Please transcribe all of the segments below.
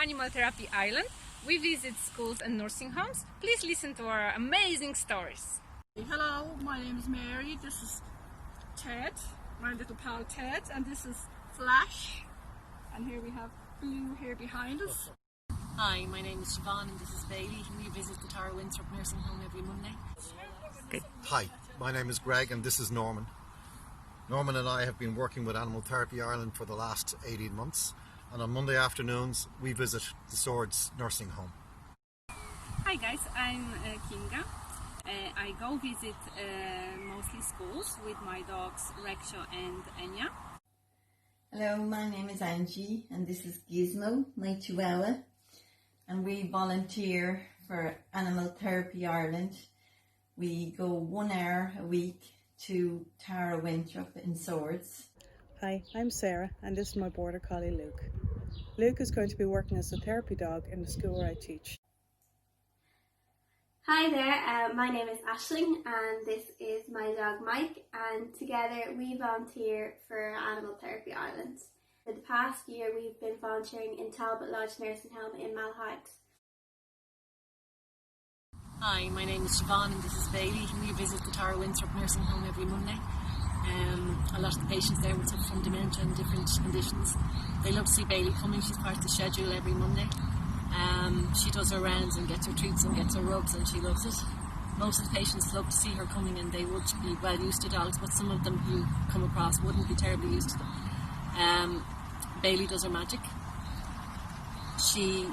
Animal Therapy Ireland. We visit schools and nursing homes. Please listen to our amazing stories. Hello, my name is Mary. This is Ted, my little pal Ted, and this is Flash. And here we have Blue here behind us. Hi, my name is Siobhan and this is Bailey. We visit the Tara Winthrop Nursing Home every Monday. Hi, my name is Greg and this is Norman. Norman and I have been working with Animal Therapy Ireland for the last 18 months, and on Monday afternoons we visit the Swords Nursing Home. Hi guys, I'm Kinga. I go visit mostly schools with my dogs Rexha and Enya. Hello, my name is Angie and this is Gizmo, my Chihuahua, and we volunteer for Animal Therapy Ireland. We go 1 hour a week to Tara Winthrop in Swords. Hi, I'm Sarah and this is my border collie Luke. Luke is going to be working as a therapy dog in the school where I teach. Hi there, my name is Aisling and this is my dog Mike, and together we volunteer for Animal Therapy Ireland. For the past year we've been volunteering in Talbot Lodge Nursing Home in Malahide. Hi, my name is Siobhan and this is Bailey. We visit the Tara Winthrop Nursing Home every Monday. A lot of the patients there will suffer from dementia and different conditions. They love to see Bailey coming. She's part of the schedule every Monday. She does her rounds and gets her treats and gets her rubs and she loves it. Most of the patients love to see her coming and they would be well used to dogs, but some of them who come across wouldn't be terribly used to them. Bailey does her magic. She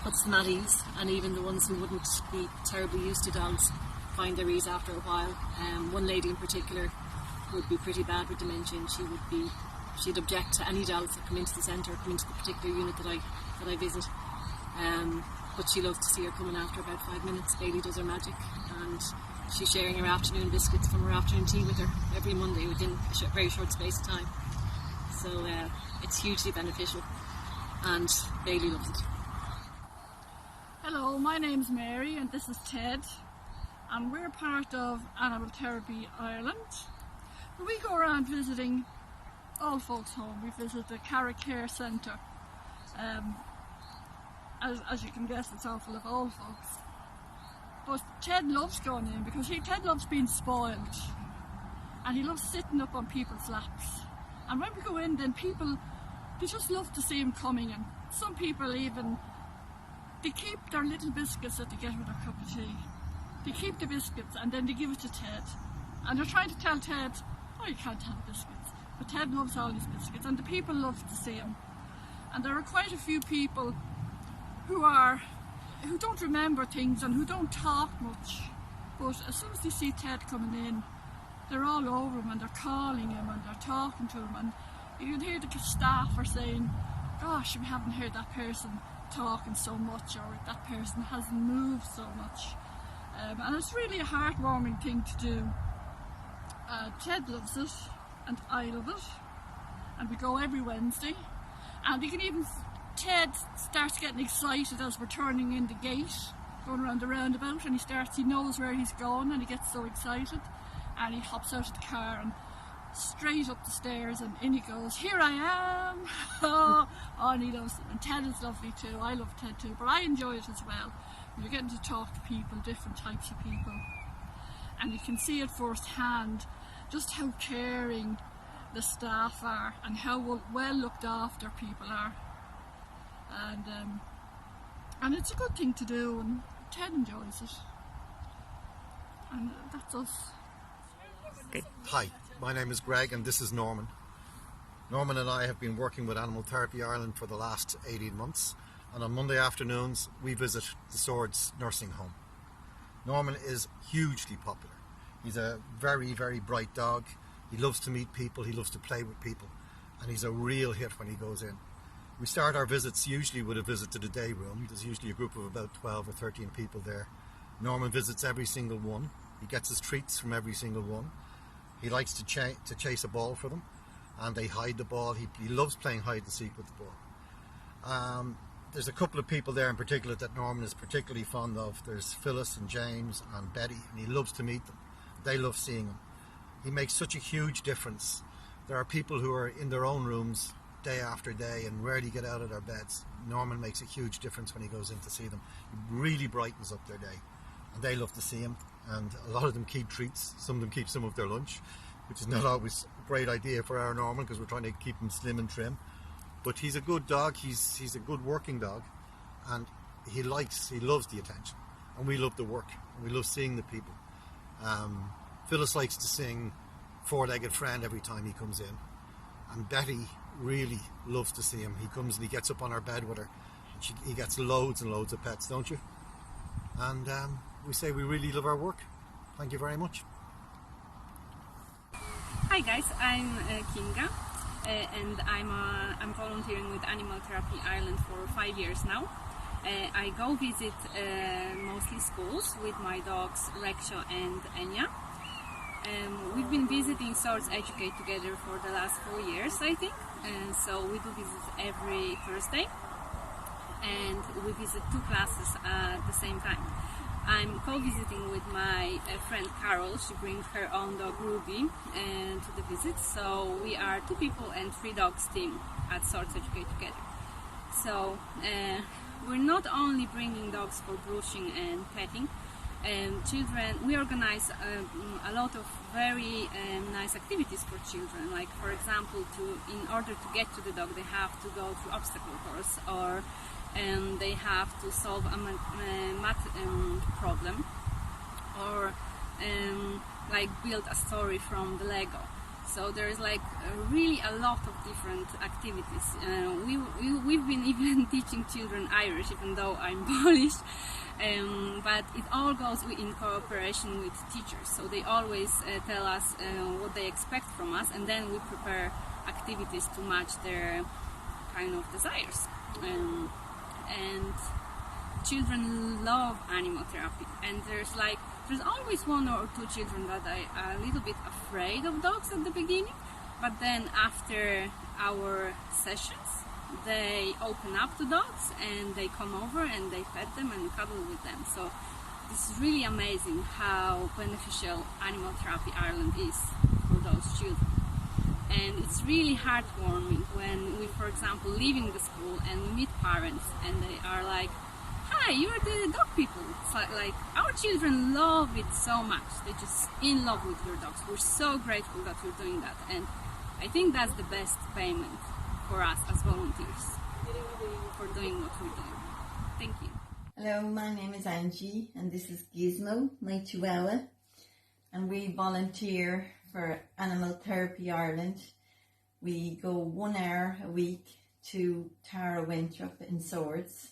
puts them at ease, and even the ones who wouldn't be terribly used to dogs find their ease after a while. One lady in particular would be pretty bad with dementia and she'd object to any dogs that come into the centre, come into the particular unit that I visit. But she loves to see her coming after about 5 minutes. Bailey does her magic and she's sharing her afternoon biscuits from her afternoon tea with her every Monday within a very short space of time. So it's hugely beneficial and Bailey loves it. Hello, my name's Mary and this is Ted, and we're part of Animal Therapy Ireland. We go around visiting all folks' home. We visit the Carrick Care Centre. As you can guess, it's all full of old folks. But Ted loves going in because Ted loves being spoiled and he loves sitting up on people's laps. And when we go in, then people, they just love to see him coming in. Some people even, they keep their little biscuits that they get with their cup of tea. They keep the biscuits and then they give it to Ted. And they're trying to tell Ted, oh, you can't have biscuits. But Ted loves all these biscuits and the people love to see him. And there are quite a few people who don't remember things and who don't talk much. But as soon as they see Ted coming in, they're all over him and they're calling him and they're talking to him. And you can hear the staff are saying, gosh, we haven't heard that person talking so much, or that person hasn't moved so much. And it's really a heartwarming thing to do. Ted loves it and I love it, and we go every Wednesday, and you can even, Ted starts getting excited as we're turning in the gate, going around the roundabout, and he knows where he's going and he gets so excited and he hops out of the car and straight up the stairs and in he goes, here I am. And he loves it, and Ted is lovely too. I love Ted too, but I enjoy it as well. You're getting to talk to people, different types of people, and you can see it firsthand just how caring the staff are and how well looked after people are, and it's a good thing to do, and Ted enjoys it, and that's us. Hi, my name is Greg and this is Norman. Norman and I have been working with Animal Therapy Ireland for the last 18 months, and on Monday afternoons we visit the Swords Nursing Home. Norman is hugely popular. He's a very, very bright dog. He loves to meet people, he loves to play with people, and he's a real hit when he goes in. We start our visits usually with a visit to the day room. There's usually a group of about 12 or 13 people there. Norman visits every single one. He gets his treats from every single one. He likes to chase a ball for them, and they hide the ball. He loves playing hide and seek with the ball. There's a couple of people there in particular that Norman is particularly fond of. There's Phyllis and James and Betty, and he loves to meet them. They love seeing him. He makes such a huge difference. There are people who are in their own rooms day after day and rarely get out of their beds. Norman makes a huge difference when he goes in to see them. He really brightens up their day, and they love to see him. And a lot of them keep treats. Some of them keep some of their lunch, which is not always a great idea for our Norman, because we're trying to keep him slim and trim. But he's a good dog. He's a good working dog, and he loves the attention, and we love the work, and we love seeing the people. Phyllis likes to sing Four-Legged Friend every time he comes in, and Betty really loves to see him. He comes and he gets up on our bed with her, and he gets loads and loads of pets, don't you? And we say we really love our work. Thank you very much. Hi guys, I'm Kinga, and I'm volunteering with Animal Therapy Ireland for 5 years now. I go visit mostly schools with my dogs Rexha and Enya. We've been visiting Swords Educate together for the last 4 years, I think, and so we do visits every Thursday, and we visit 2 classes at the same time. I'm co-visiting with my friend Carol. She brings her own dog Ruby to the visit, so we are 2 people and 3 dogs team at Swords Educate together. So we're not only bringing dogs for brushing and petting. We organize a lot of very nice activities for children. Like, for example, in order to get to the dog, they have to go through obstacle course, or they have to solve a math problem, or like build a story from the Lego. So there is like really a lot of different activities. We've been even teaching children Irish, even though I'm Polish, but it all goes in cooperation with teachers. So they always tell us what they expect from us, and then we prepare activities to match their kind of desires. And children love animal therapy, and there's always 1 or 2 children that are a little bit afraid of dogs at the beginning, but then after our sessions they open up to dogs and they come over and they pet them and cuddle with them. So this is really amazing how beneficial Animal Therapy Ireland is for those children. And it's really heartwarming when we, for example, leaving the school and we meet parents and they are like, "Hi, you're the dog people." It's like our children love it so much. They're just in love with your dogs. We're so grateful that you're doing that, and I think that's the best payment for us as volunteers for doing what we're doing. Thank you. Hello, my name is Angie, and this is Gizmo, my Chihuahua, and we volunteer for Animal Therapy Ireland. We go 1 hour a week to Tara Winthrop in Swords.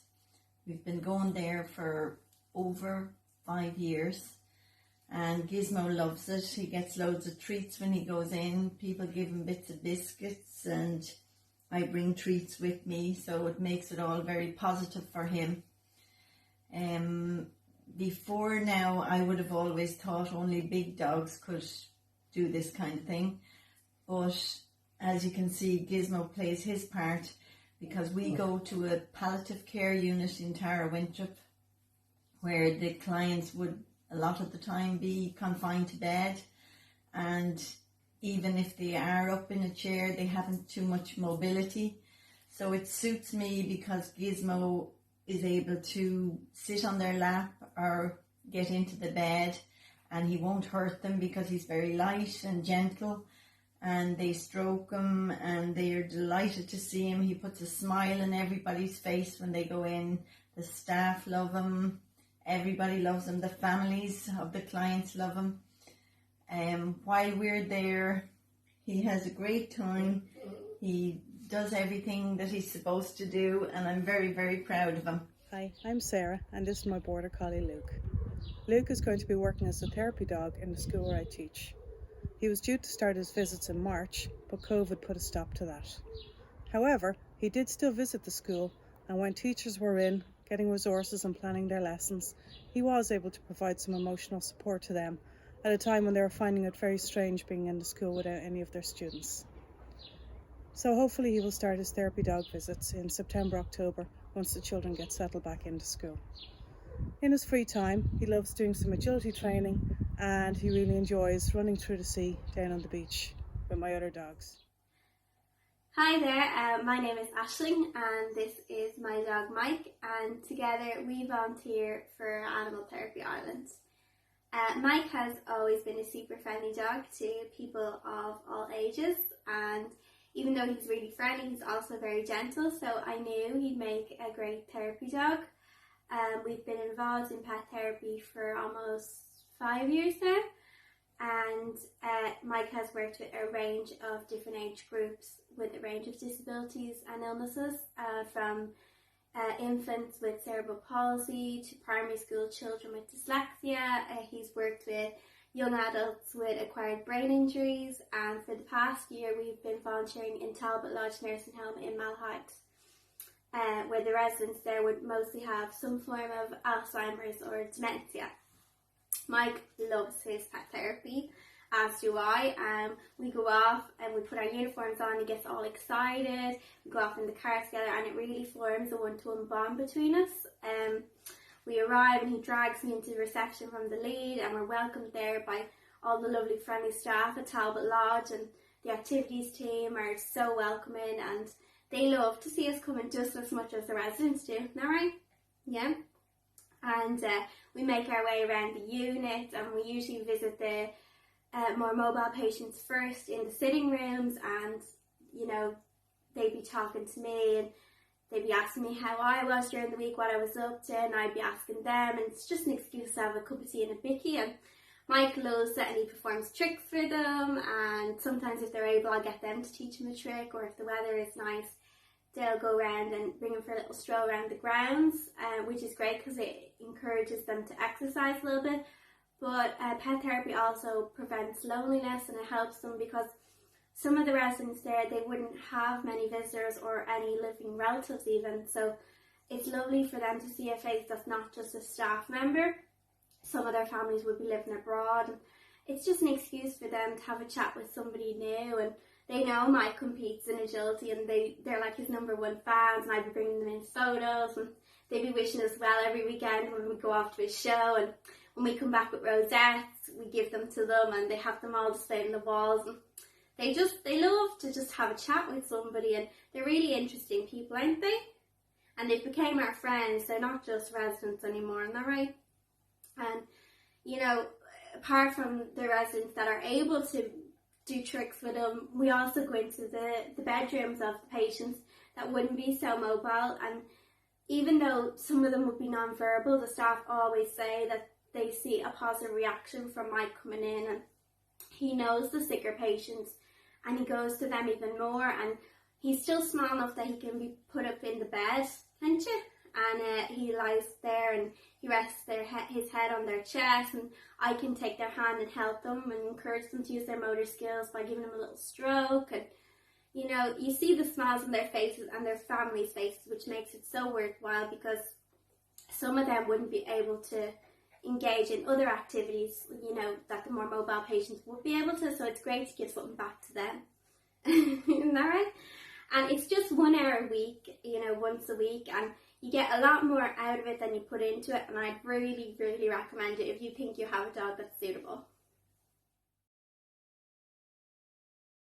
We've been going there for over 5 years, and Gizmo loves it. He gets loads of treats when he goes in. People give him bits of biscuits, and I bring treats with me, so it makes it all very positive for him. Before now, I would have always thought only big dogs could do this kind of thing, but as you can see, Gizmo plays his part, because we go to a palliative care unit in Tara Winthrop where the clients would a lot of the time be confined to bed, and even if they are up in a chair, they haven't too much mobility. So it suits me because Gizmo is able to sit on their lap or get into the bed, and he won't hurt them because he's very light and gentle, and they stroke him and they are delighted to see him. He puts a smile on everybody's face when they go in. The staff love him, everybody loves him, the families of the clients love him. While we're there, he has a great time. He does everything that he's supposed to do, and I'm very, very proud of him. Hi, I'm Sarah, and this is my border collie Luke. Luke is going to be working as a therapy dog in the school where I teach. He was due to start his visits in March, but COVID put a stop to that. However, he did still visit the school, and when teachers were in, getting resources and planning their lessons, he was able to provide some emotional support to them at a time when they were finding it very strange being in the school without any of their students. So hopefully he will start his therapy dog visits in September, October, once the children get settled back into school. In his free time, he loves doing some agility training, and he really enjoys running through the sea down on the beach with my other dogs. Hi there, my name is Aisling and this is my dog Mike, and together we volunteer for Animal Therapy Ireland. Mike has always been a super friendly dog to people of all ages, and even though he's really friendly, he's also very gentle, so I knew he'd make a great therapy dog. We've been involved in pet therapy for almost 5 years now, and Mike has worked with a range of different age groups with a range of disabilities and illnesses, from infants with cerebral palsy to primary school children with dyslexia. He's worked with young adults with acquired brain injuries, and for the past year we've been volunteering in Talbot Lodge Nursing Home in Malahide, where the residents there would mostly have some form of Alzheimer's or dementia. Mike loves his pet therapy, as do I. We go off and we put our uniforms on, he gets all excited, we go off in the car together, and it really forms a one-to-one bond between us. We arrive and he drags me into the reception from the lead, and we're welcomed there by all the lovely friendly staff at Talbot Lodge, and the activities team are so welcoming, and they love to see us coming just as much as the residents do. Isn't that right? Yeah. And we make our way around the unit, and we usually visit the more mobile patients first in the sitting rooms, and you know, they'd be talking to me and they'd be asking me how I was during the week, what I was up to, and I'd be asking them, and it's just an excuse to have a cup of tea and a bicky. And Mike loves it, and he performs tricks for them, and sometimes if they're able I'll get them to teach him a trick, or if the weather is nice they'll go around and bring him for a little stroll around the grounds, which is great because it encourages them to exercise a little bit. But pet therapy also prevents loneliness, and it helps them because some of the residents there, they wouldn't have many visitors or any living relatives even, so it's lovely for them to see a face that's not just a staff member. Some of their families would be living abroad, and it's just an excuse for them to have a chat with somebody new. And they know Mike competes in agility, and they're like his #1 fans, and I'd be bringing them in photos, and they'd be wishing us well every weekend when we go off to his show. And when we come back with rosettes, we give them to them, and they have them all displayed on the walls. And they love to just have a chat with somebody, and they're really interesting people, aren't they? And they became our friends. They're not just residents anymore, isn't that right? And you know, apart from the residents that are able to do tricks with them, we also go into the bedrooms of the patients that wouldn't be so mobile, and even though some of them would be non-verbal, the staff always say that they see a positive reaction from Mike coming in, and he knows the sicker patients and he goes to them even more, and he's still small enough that he can be put up in the bed, can't you? And he lies there and he rests his head on their chest, and I can take their hand and help them and encourage them to use their motor skills by giving them a little stroke. And you know, you see the smiles on their faces and their families' faces, which makes it so worthwhile, because some of them wouldn't be able to engage in other activities, you know, that the more mobile patients would be able to, so it's great to give something back to them. Isn't that right? And it's just 1 hour a week, you know, once a week, and you get a lot more out of it than you put into it, and I'd really, really recommend it if you think you have a dog that's suitable.